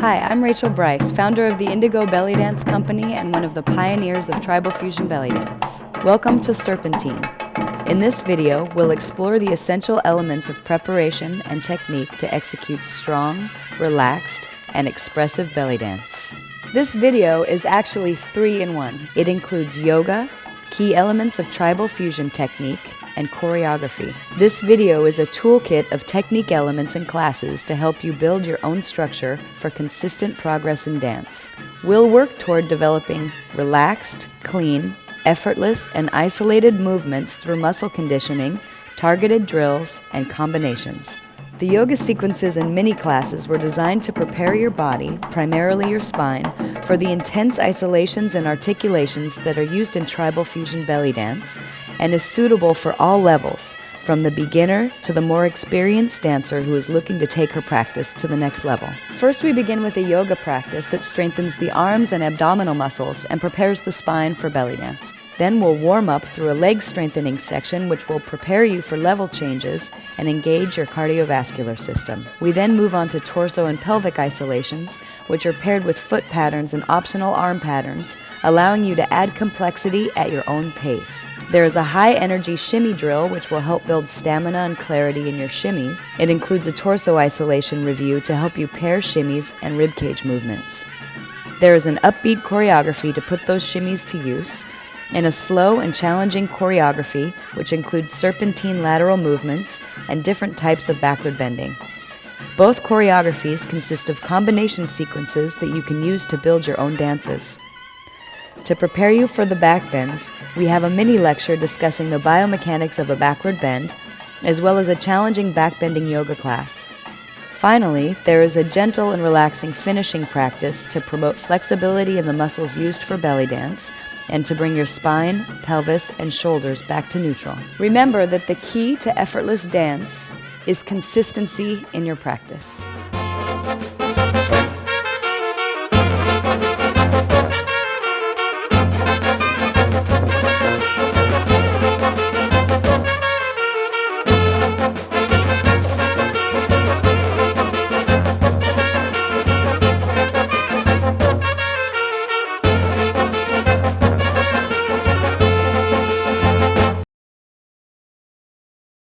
Hi, I'm Rachel Brice, founder of the Indigo Belly Dance Company and one of the pioneers of tribal fusion belly dance. Welcome to Serpentine. In this video, we'll explore the essential elements of preparation and technique to execute strong, relaxed, and expressive belly dance. This video is actually 3-in-1. It includes yoga, key elements of tribal fusion technique, and choreography. This video is a toolkit of technique elements and classes to help you build your own structure for consistent progress in dance. We'll work toward developing relaxed, clean, effortless, and isolated movements through muscle conditioning, targeted drills, and combinations. The yoga sequences and mini classes were designed to prepare your body, primarily your spine, for the intense isolations and articulations that are used in tribal fusion belly dance, and is suitable for all levels, from the beginner to the more experienced dancer who is looking to take her practice to the next level. First, we begin with a yoga practice that strengthens the arms and abdominal muscles and prepares the spine for belly dance. Then we'll warm up through a leg strengthening section which will prepare you for level changes and engage your cardiovascular system. We then move on to torso and pelvic isolations, which are paired with foot patterns and optional arm patterns, allowing you to add complexity at your own pace. There is a high-energy shimmy drill which will help build stamina and clarity in your shimmies. It includes a torso isolation review to help you pair shimmies and ribcage movements. There is an upbeat choreography to put those shimmies to use, and a slow and challenging choreography which includes serpentine lateral movements and different types of backward bending. Both choreographies consist of combination sequences that you can use to build your own dances. To prepare you for the back bends, we have a mini lecture discussing the biomechanics of a backward bend, as well as a challenging backbending yoga class. Finally, there is a gentle and relaxing finishing practice to promote flexibility in the muscles used for belly dance, and to bring your spine, pelvis, and shoulders back to neutral. Remember that the key to effortless dance is consistency in your practice.